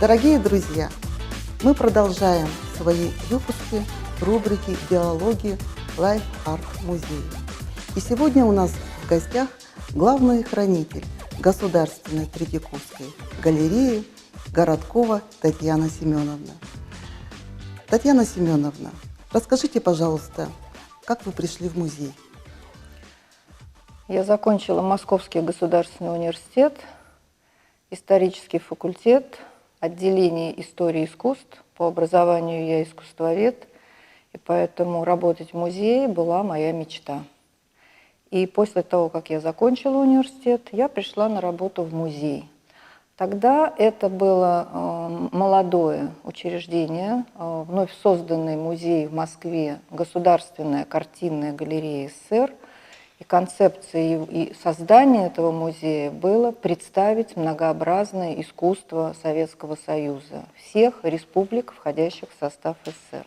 Дорогие друзья, мы продолжаем свои выпуски рубрики «Диалоги Life Art Музей». И сегодня у нас в гостях главный хранитель Государственной Третьяковской галереи Городкова Татьяна Семеновна. Татьяна Семеновна, расскажите, пожалуйста, как вы пришли в музей? Я закончила Московский государственный университет, исторический факультет, отделение истории искусств. По образованию я искусствовед, и поэтому работать в музее была моя мечта. И после того, как я закончила университет, я пришла на работу в музей. Тогда это было молодое учреждение, вновь созданный музей в Москве, Государственная картинная галерея СССР. И концепцией создания этого музея было представить многообразное искусство Советского Союза, всех республик, входящих в состав СССР.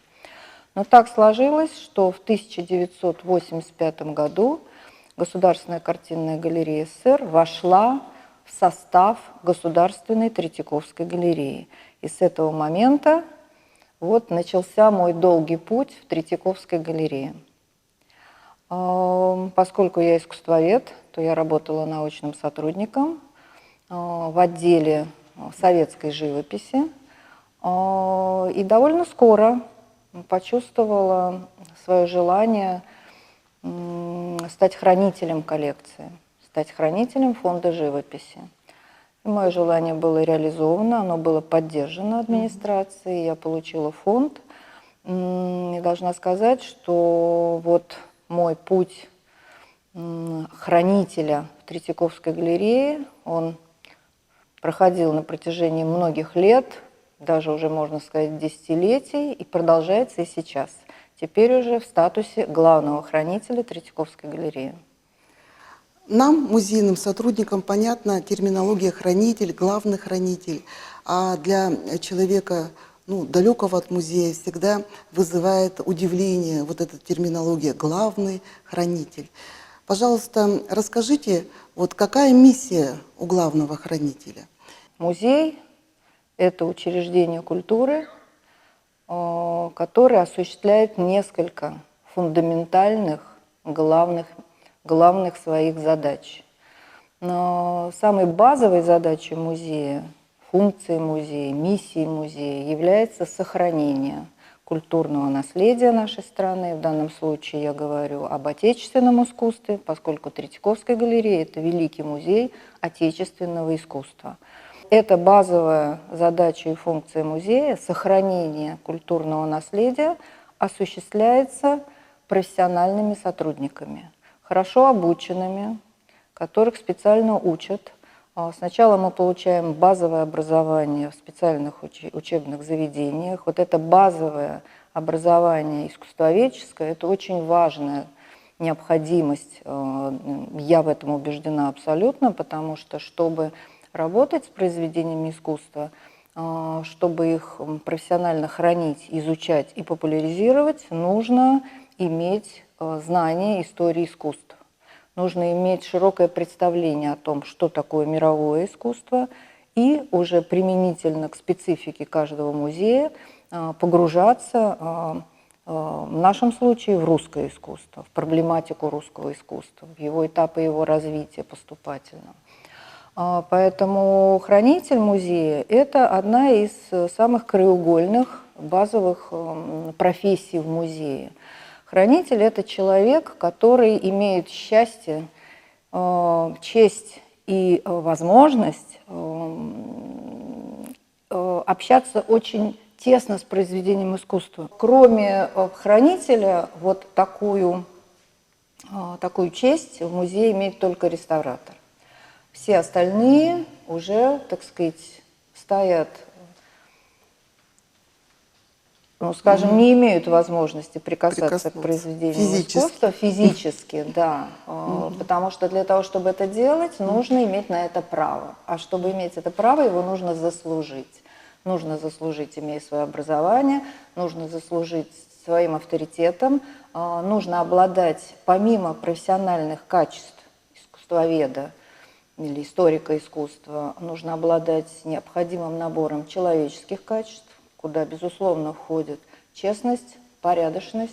Но так сложилось, что в 1985 году Государственная картинная галерея СССР вошла в состав Государственной Третьяковской галереи. И с этого момента начался мой долгий путь в Третьяковской галерее. Поскольку я искусствовед, то я работала научным сотрудником в отделе советской живописи и довольно скоро почувствовала свое желание стать хранителем коллекции, стать хранителем фонда живописи. И мое желание было реализовано, оно было поддержано администрацией, я получила фонд. И должна сказать, что мой путь хранителя в Третьяковской галерее, он проходил на протяжении многих лет, даже уже, можно сказать, десятилетий, и продолжается и сейчас. Теперь уже в статусе главного хранителя Третьяковской галереи. Нам, музейным сотрудникам, понятна терминология хранитель, главный хранитель, а для человека далекого от музея всегда вызывает удивление эта терминология «главный хранитель». Пожалуйста, расскажите, какая миссия у главного хранителя? Музей – это учреждение культуры, которое осуществляет несколько фундаментальных, главных своих задач. Но самой базовой задачей музея, функцией музея, миссией музея является сохранение культурного наследия нашей страны. В данном случае я говорю об отечественном искусстве, поскольку Третьяковская галерея – это великий музей отечественного искусства. Это базовая задача и функция музея – сохранение культурного наследия осуществляется профессиональными сотрудниками, хорошо обученными, которых специально учат. Сначала мы получаем базовое образование в специальных учебных заведениях. Это базовое образование искусствоведческое – это очень важная необходимость. Я в этом убеждена абсолютно, потому что, чтобы работать с произведениями искусства, чтобы их профессионально хранить, изучать и популяризировать, нужно иметь знание истории искусств. Нужно иметь широкое представление о том, что такое мировое искусство, и уже применительно к специфике каждого музея погружаться, в нашем случае, в русское искусство, в проблематику русского искусства, в его этапы его развития поступательного. Поэтому хранитель музея – это одна из самых краеугольных, базовых профессий в музее. Хранитель – это человек, который имеет счастье, честь и возможность общаться очень тесно с произведением искусства. Кроме хранителя, такую честь в музее имеет только реставратор. Все остальные уже, стоят, не имеют возможности прикасаться к произведению искусства физически, да. Потому что для того, чтобы это делать, нужно иметь на это право. А чтобы иметь это право, его нужно заслужить. Нужно заслужить, имея свое образование, нужно заслужить своим авторитетом, нужно обладать, помимо профессиональных качеств искусствоведа, или историка искусства нужно обладать необходимым набором человеческих качеств, куда, безусловно, входит честность, порядочность,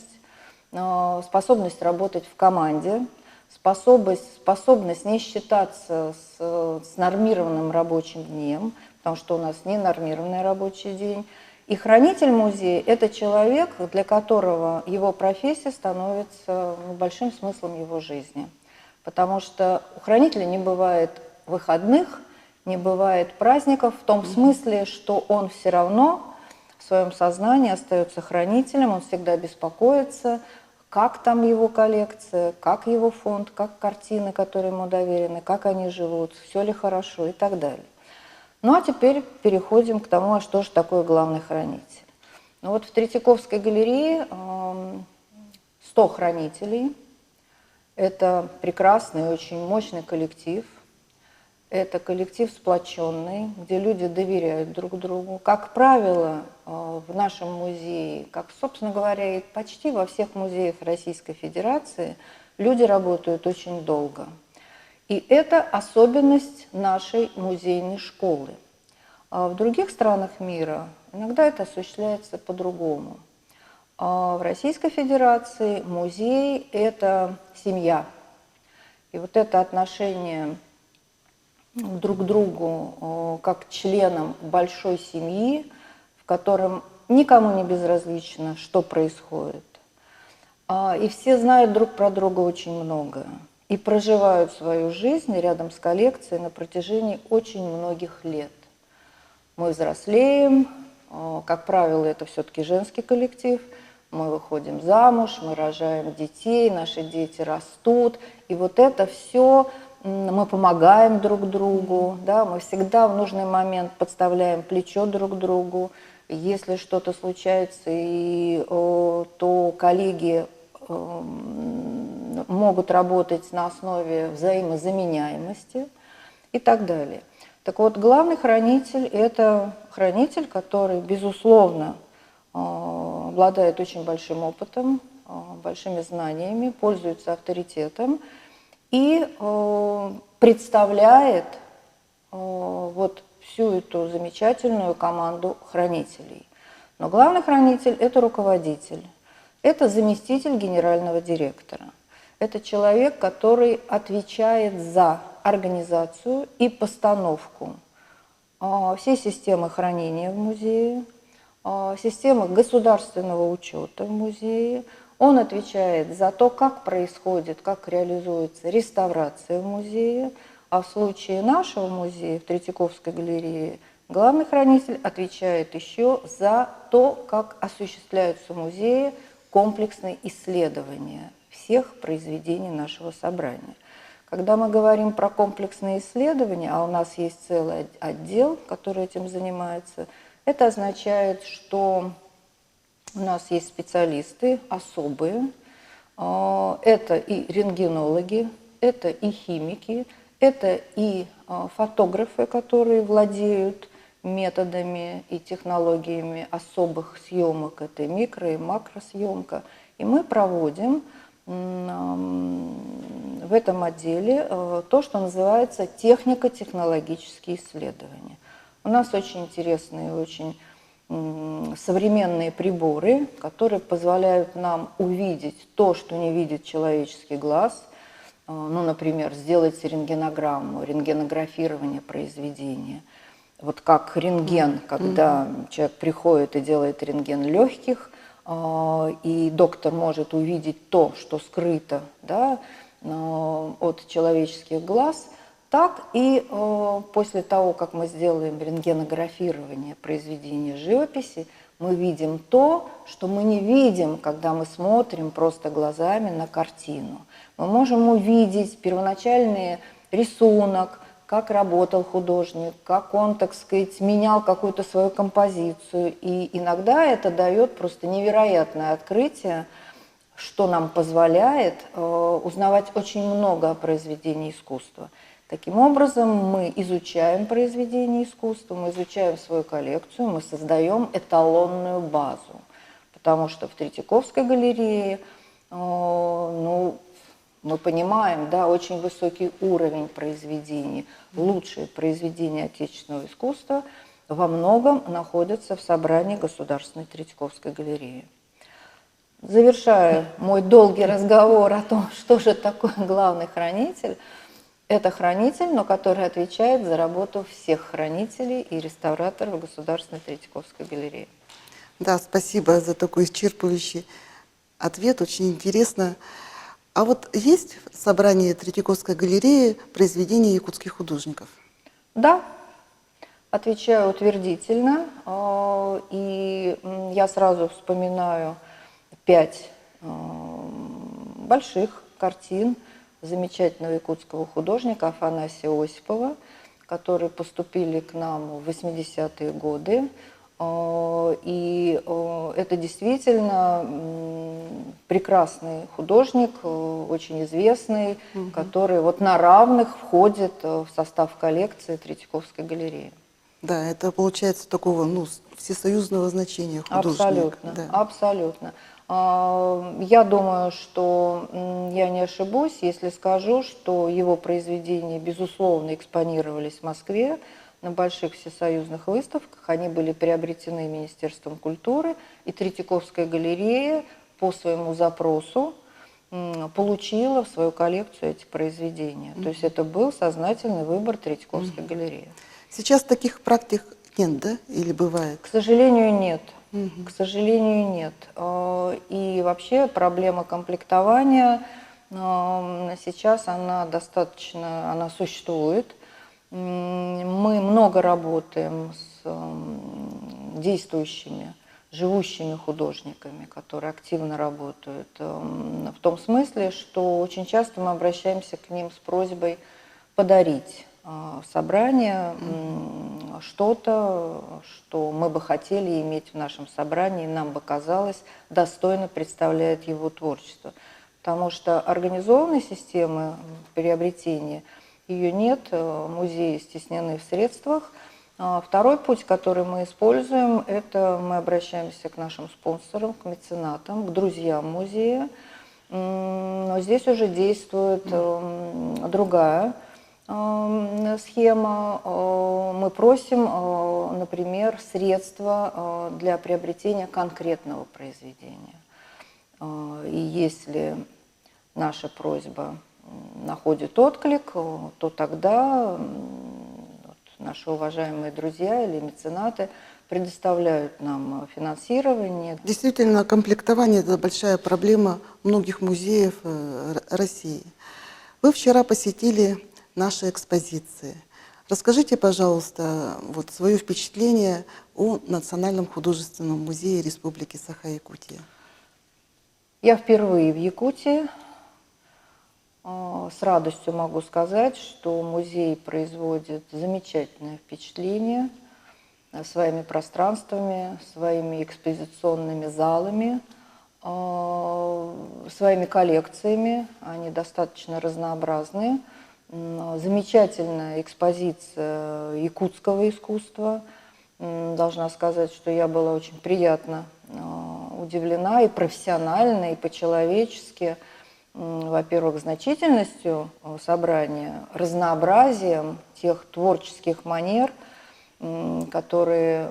способность работать в команде, способность не считаться с нормированным рабочим днем, потому что у нас не нормированный рабочий день. И хранитель музея – это человек, для которого его профессия становится большим смыслом его жизни. Потому что у хранителя не бывает выходных, не бывает праздников в том смысле, что он все равно в своем сознании остается хранителем, он всегда беспокоится, как там его коллекция, как его фонд, как картины, которые ему доверены, как они живут, все ли хорошо и так далее. Ну а теперь переходим к тому, а что же такое главный хранитель. Ну вот в Третьяковской галерее 100 хранителей. Это прекрасный, очень мощный коллектив. Это коллектив сплоченный, где люди доверяют друг другу. Как правило, в нашем музее, как, собственно говоря, и почти во всех музеях Российской Федерации, люди работают очень долго. И это особенность нашей музейной школы. А в других странах мира иногда это осуществляется по-другому. А в Российской Федерации музей – это семья. И вот это отношение друг к другу как к членам большой семьи, в котором никому не безразлично, что происходит. И все знают друг про друга очень многое. И проживают свою жизнь рядом с коллекцией на протяжении очень многих лет. Мы взрослеем, как правило, это все-таки женский коллектив, мы выходим замуж, мы рожаем детей, наши дети растут, и вот это все мы помогаем друг другу, да, мы всегда в нужный момент подставляем плечо друг другу. Если что-то случается, то коллеги могут работать на основе взаимозаменяемости и так далее. Так вот, главный хранитель – это хранитель, который, безусловно, обладает очень большим опытом, большими знаниями, пользуется авторитетом и представляет вот всю эту замечательную команду хранителей. Но главный хранитель – это руководитель, это заместитель генерального директора. Это человек, который отвечает за организацию и постановку всей системы хранения в музее, системы государственного учета в музее. Он отвечает за то, как происходит, как реализуется реставрация в музее. А в случае нашего музея, в Третьяковской галерее, главный хранитель отвечает еще за то, как осуществляются в музее комплексные исследования всех произведений нашего собрания. Когда мы говорим про комплексные исследования, а у нас есть целый отдел, который этим занимается, это означает, что у нас есть специалисты особые, это и рентгенологи, это и химики, это и фотографы, которые владеют методами и технологиями особых съемок, это и микро- и макросъемка. И мы проводим в этом отделе то, что называется технико-технологические исследования. У нас очень интересные, очень современные приборы, которые позволяют нам увидеть то, что не видит человеческий глаз. Ну, например, сделать рентгенограмму, рентгенографирование произведения. Вот как рентген, когда человек приходит и делает рентген легких, и доктор может увидеть то, что скрыто, да, от человеческих глаз, так и после того, как мы сделаем рентгенографирование произведения живописи, мы видим то, что мы не видим, когда мы смотрим просто глазами на картину. Мы можем увидеть первоначальный рисунок, как работал художник, как он, так сказать, менял какую-то свою композицию. И иногда это дает просто невероятное открытие, что нам позволяет узнавать очень много о произведении искусства. Таким образом, мы изучаем произведение искусства, мы изучаем свою коллекцию, мы создаем эталонную базу. Потому что в Третьяковской галерее, ну, мы понимаем, да, очень высокий уровень произведений, лучшие произведения отечественного искусства во многом находятся в собрании Государственной Третьяковской галереи. Завершая мой долгий разговор о том, что же такое главный хранитель, это хранитель, но который отвечает за работу всех хранителей и реставраторов Государственной Третьяковской галереи. Да, спасибо за такой исчерпывающий ответ, очень интересно. А вот есть в собрании Третьяковской галереи произведения якутских художников? Да, отвечаю утвердительно, и я сразу вспоминаю 5 больших картин замечательного якутского художника Афанасия Осипова, которые поступили к нам в 80-е годы. И это действительно прекрасный художник, очень известный, который вот на равных входит в состав коллекции Третьяковской галереи. Да, это получается такого, ну, всесоюзного значения художника. Абсолютно, Да. абсолютно. Я думаю, что я не ошибусь, если скажу, что его произведения, безусловно, экспонировались в Москве на больших всесоюзных выставках. Они были приобретены Министерством культуры, и Третьяковская галерея по своему запросу получила в свою коллекцию эти произведения. То есть это был сознательный выбор Третьяковской галереи. Сейчас таких практик нет, да? Или бывает? К сожалению, нет. К сожалению, нет. И вообще проблема комплектования сейчас она достаточно, она существует. Мы много работаем с действующими, живущими художниками, которые активно работают. В том смысле, что очень часто мы обращаемся к ним с просьбой подарить в собрание что-то, что мы бы хотели иметь в нашем собрании, нам бы казалось, достойно представляет его творчество. Потому что организованной системы приобретения ее нет, музеи стеснены в средствах. Второй путь, который мы используем, это мы обращаемся к нашим спонсорам, к меценатам, к друзьям музея. Но здесь уже действует другая схема. Мы просим, например, средства для приобретения конкретного произведения. И если наша просьба находит отклик, то тогда наши уважаемые друзья или меценаты предоставляют нам финансирование. Действительно, комплектование – это большая проблема многих музеев России. Вы вчера посетили наши экспозиции. Расскажите, пожалуйста, вот свое впечатление о Национальном художественном музее Республики Саха-Якутия. Я впервые в Якутии. С радостью могу сказать, что музей производит замечательное впечатление своими пространствами, своими экспозиционными залами, своими коллекциями. Они достаточно разнообразные. Замечательная экспозиция якутского искусства. Должна сказать, что я была очень приятно удивлена и профессионально, и по-человечески. Во-первых, значительностью собрания, разнообразием тех творческих манер, которые,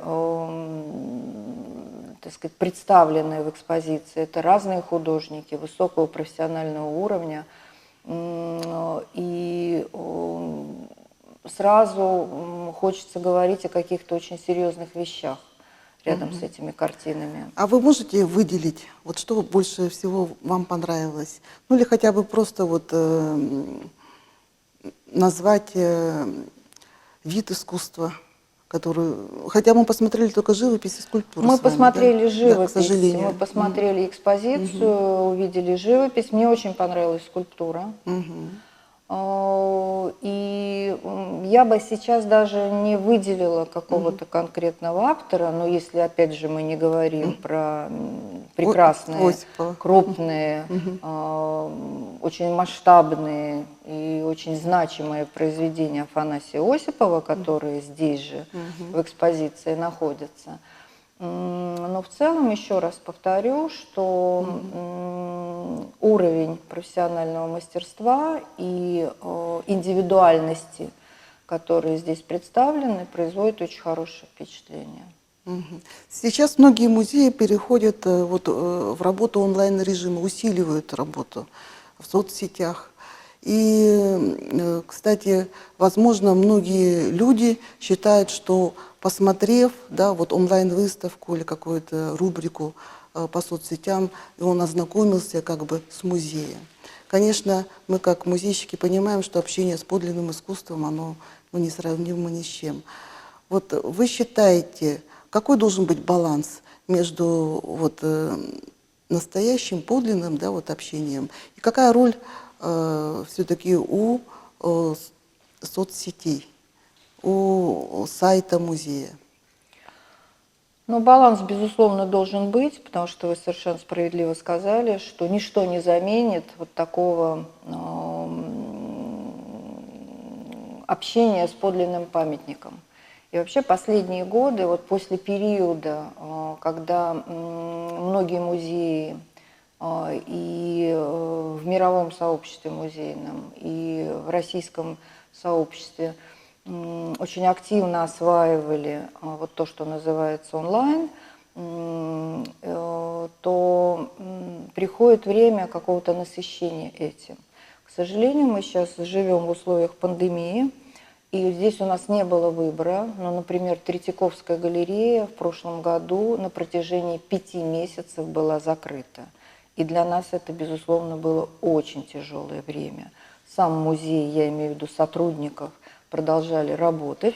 так сказать, представлены в экспозиции. Это разные художники высокого профессионального уровня. И сразу хочется говорить о каких-то очень серьезных вещах рядом с этими картинами. А вы можете выделить, вот что больше всего вам понравилось? Ну или хотя бы просто вот назвать вид искусства, который... Хотя мы посмотрели только живопись и скульптуру. Мы с вами, посмотрели да? живопись, Да, к сожалению. мы посмотрели экспозицию, увидели живопись. Мне очень понравилась скульптура. И я бы сейчас даже не выделила какого-то конкретного автора, но если, опять же, мы не говорим про прекрасные, Осипова. крупные, очень масштабные и очень значимые произведения Афанасия Осипова, которые здесь же в экспозиции находятся. Но в целом, еще раз повторю, что уровень профессионального мастерства и индивидуальности, которые здесь представлены, производит очень хорошее впечатление. Мгм. Сейчас многие музеи переходят в работу онлайн-режима, усиливают работу в соцсетях. И, кстати, возможно, многие люди считают, что посмотрев, да, вот онлайн-выставку или какую-то рубрику по соцсетям, и он ознакомился как бы с музеем. Конечно, мы как музейщики понимаем, что общение с подлинным искусством, оно несравнимо ни с чем. Вот вы считаете, какой должен быть баланс между настоящим, подлинным, да, вот общением, и какая роль все-таки у соцсетей, у сайта музея? Но баланс, безусловно, должен быть, потому что вы совершенно справедливо сказали, что ничто не заменит вот такого общения с подлинным памятником. И вообще последние годы, вот после периода, когда многие музеи и в мировом сообществе музейном, и в российском сообществе очень активно осваивали вот то, что называется онлайн, то приходит время какого-то насыщения этим. К сожалению, мы сейчас живем в условиях пандемии, и здесь у нас не было выбора. Но, например, Третьяковская галерея в прошлом году на протяжении 5 месяцев была закрыта. И для нас это, безусловно, было очень тяжелое время. Сам музей, я имею в виду сотрудников, продолжали работать,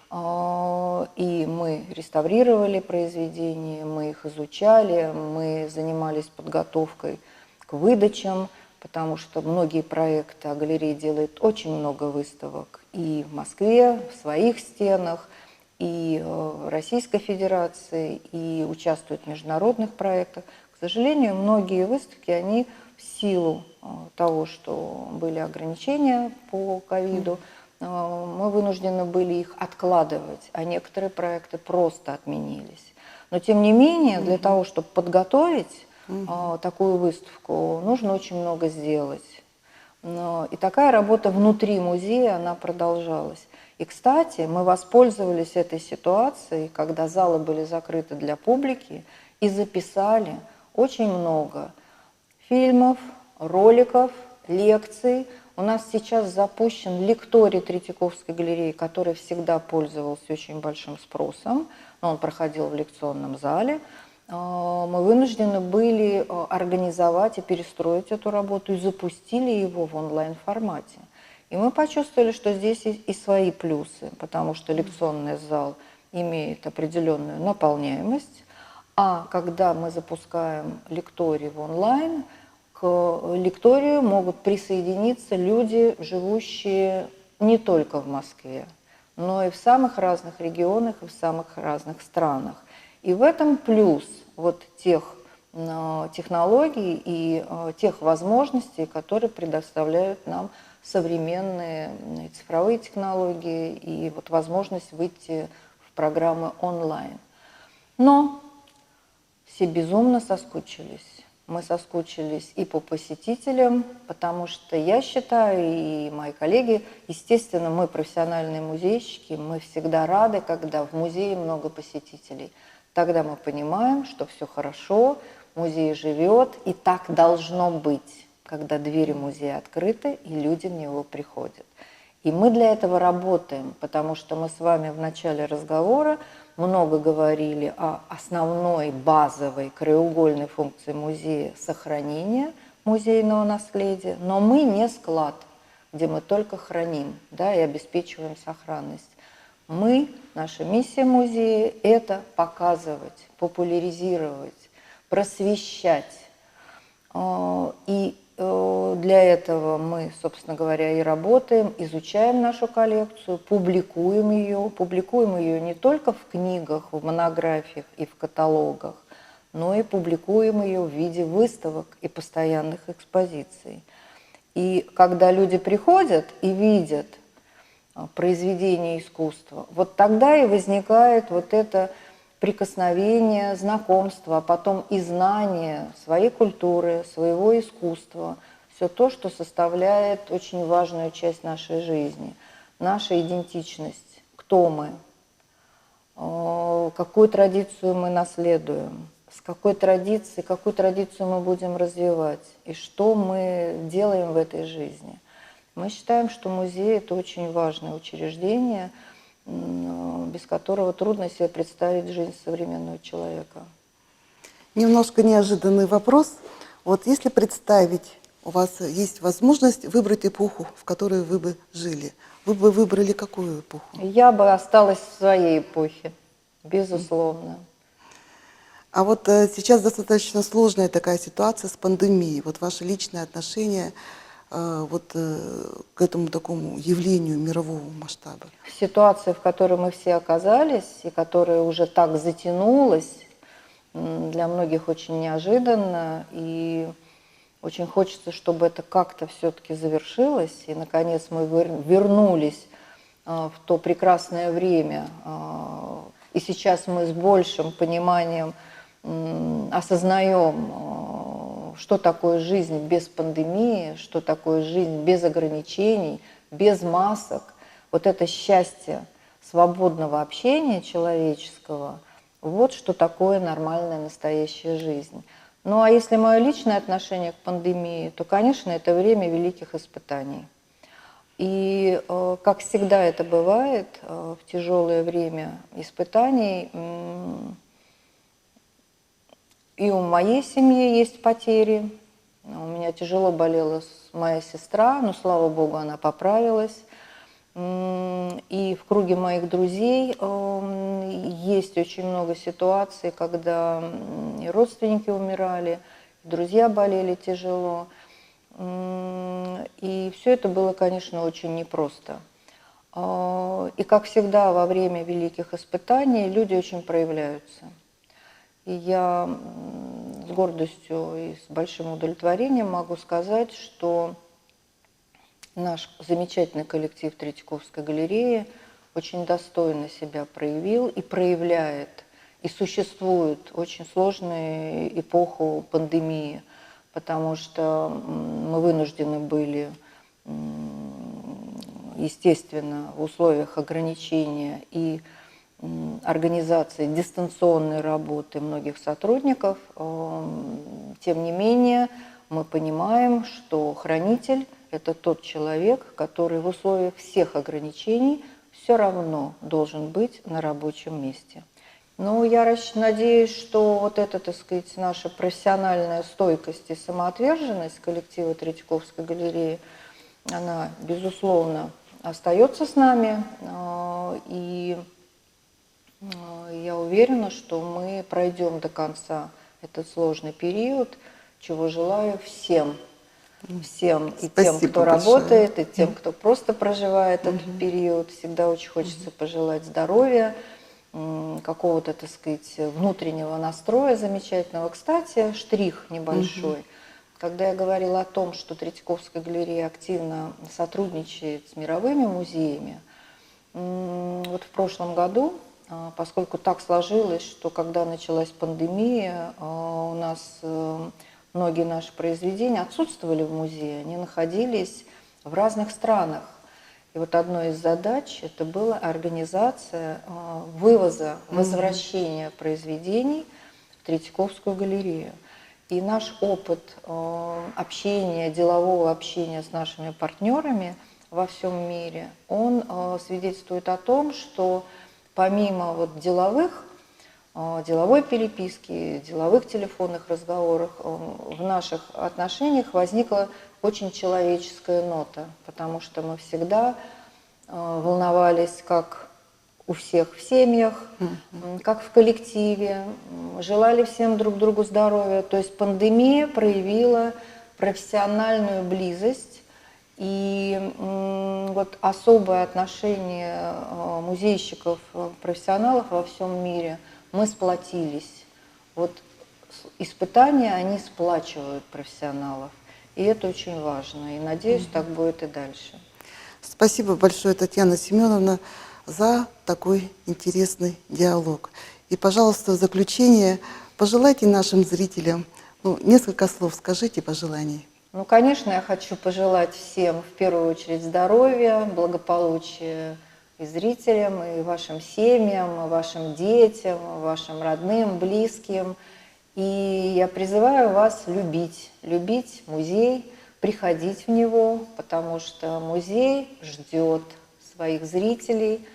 и мы реставрировали произведения, мы их изучали, мы занимались подготовкой к выдачам, потому что многие проекты, а галерея делает очень много выставок и в Москве, в своих стенах, и в Российской Федерации, и участвует в международных проектах. К сожалению, многие выставки, они в силу того, что были ограничения по ковиду, мы вынуждены были их откладывать, а некоторые проекты просто отменились. Но тем не менее, для того, чтобы подготовить такую выставку, нужно очень много сделать. И такая работа внутри музея, она продолжалась. И, кстати, мы воспользовались этой ситуацией, когда залы были закрыты для публики, и записали очень много фильмов, роликов, лекций. У нас сейчас запущен лекторий Третьяковской галереи, который всегда пользовался очень большим спросом, но он проходил в лекционном зале. Мы вынуждены были организовать и перестроить эту работу, и запустили его в онлайн-формате. И мы почувствовали, что здесь и свои плюсы, потому что лекционный зал имеет определенную наполняемость, а когда мы запускаем лекторий в онлайн, к лекторию могут присоединиться люди, живущие не только в Москве, но и в самых разных регионах и в самых разных странах. И в этом плюс вот тех технологий и тех возможностей, которые предоставляют нам современные цифровые технологии и вот возможность выйти в программы онлайн. Но все безумно соскучились. Мы соскучились и по посетителям, потому что я считаю, и мои коллеги, естественно, мы профессиональные музейщики, мы всегда рады, когда в музее много посетителей. Тогда мы понимаем, что все хорошо, музей живет, и так должно быть, когда двери музея открыты, и люди в него приходят. И мы для этого работаем, потому что мы с вами в начале разговора много говорили о основной базовой краеугольной функции музея – сохранения музейного наследия, но мы не склад, где мы только храним, да, и обеспечиваем сохранность. Наша миссия музея – это показывать, популяризировать, просвещать. И для этого мы, собственно говоря, и работаем, изучаем нашу коллекцию, публикуем ее не только в книгах, в монографиях и в каталогах, но и публикуем ее в виде выставок и постоянных экспозиций. И когда люди приходят и видят произведение искусства, вот тогда и возникает вот это прикосновение, знакомство, а потом и знание своей культуры, своего искусства. Все то, что составляет очень важную часть нашей жизни. Наша идентичность, кто мы, какую традицию мы наследуем, с какой традицией, какую традицию мы будем развивать и что мы делаем в этой жизни. Мы считаем, что музей – это очень важное учреждение, без которого трудно себе представить жизнь современного человека. Немножко неожиданный вопрос. Вот если представить, у вас есть возможность выбрать эпоху, в которой вы бы жили, вы бы выбрали какую эпоху? Я бы осталась в своей эпохе, безусловно. А вот сейчас достаточно сложная такая ситуация с пандемией. Вот ваше личное отношение к этому такому явлению мирового масштаба. Ситуация, в которой мы все оказались, и которая уже так затянулась, для многих очень неожиданно, и очень хочется, чтобы это как-то все-таки завершилось, и, наконец, мы вернулись в то прекрасное время, и сейчас мы с большим пониманием осознаем, что такое жизнь без пандемии, что такое жизнь без ограничений, без масок. Вот это счастье свободного общения человеческого, вот что такое нормальная настоящая жизнь. Ну а если мое личное отношение к пандемии, то, конечно, это время великих испытаний. И, как всегда это бывает, в тяжелое время испытаний, и у моей семьи есть потери. У меня тяжело болела моя сестра, но, слава богу, она поправилась. И в круге моих друзей есть очень много ситуаций, когда и родственники умирали, и друзья болели тяжело. И все это было, конечно, очень непросто. И, как всегда, во время великих испытаний люди очень проявляются. И я с гордостью и с большим удовлетворением могу сказать, что наш замечательный коллектив Третьяковской галереи очень достойно себя проявил и проявляет, и существует очень сложную эпоху пандемии, потому что мы вынуждены были, естественно, в условиях ограничения и организации дистанционной работы многих сотрудников. Тем не менее, мы понимаем, что хранитель – это тот человек, который в условиях всех ограничений все равно должен быть на рабочем месте. Ну, я надеюсь, что вот эта, так сказать, наша профессиональная стойкость и самоотверженность коллектива Третьяковской галереи, она, безусловно, остается с нами. И я уверена, что мы пройдем до конца этот сложный период, чего желаю всем. Всем, и тем, кто работает, и тем, кто просто проживает этот период. Всегда очень хочется пожелать здоровья, какого-то, так сказать, внутреннего настроя замечательного. Кстати, штрих небольшой. Когда я говорила о том, что Третьяковская галерея активно сотрудничает с мировыми музеями, вот в прошлом году, поскольку так сложилось, что когда началась пандемия, у нас многие наши произведения отсутствовали в музее, они находились в разных странах. И вот одной из задач это была организация вывоза, возвращения произведений в Третьяковскую галерею. И наш опыт общения, делового общения с нашими партнерами во всем мире, он свидетельствует о том, что помимо вот деловой переписки, деловых телефонных разговоров, в наших отношениях возникла очень человеческая нота, потому что мы всегда волновались, как у всех в семьях, как в коллективе, желали всем друг другу здоровья. То есть пандемия проявила профессиональную близость, и вот особое отношение музейщиков, профессионалов во всем мире, мы сплотились. Вот испытания, они сплачивают профессионалов, и это очень важно, и надеюсь, так будет и дальше. Спасибо большое, Татьяна Семеновна, за такой интересный диалог. И, пожалуйста, в заключение пожелайте нашим зрителям, несколько слов скажите пожеланий. Ну, конечно, я хочу пожелать всем в первую очередь здоровья, благополучия и зрителям, и вашим семьям, и вашим детям, и вашим родным, близким. И я призываю вас любить музей, приходить в него, потому что музей ждет своих зрителей.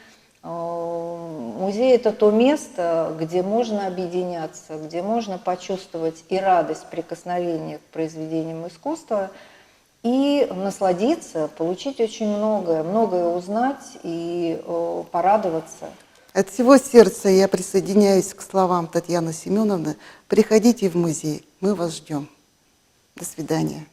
Музей – это то место, где можно объединяться, где можно почувствовать и радость прикосновения к произведениям искусства, и насладиться, получить очень многое узнать и порадоваться. От всего сердца я присоединяюсь к словам Татьяны Семеновны. Приходите в музей, мы вас ждем. До свидания.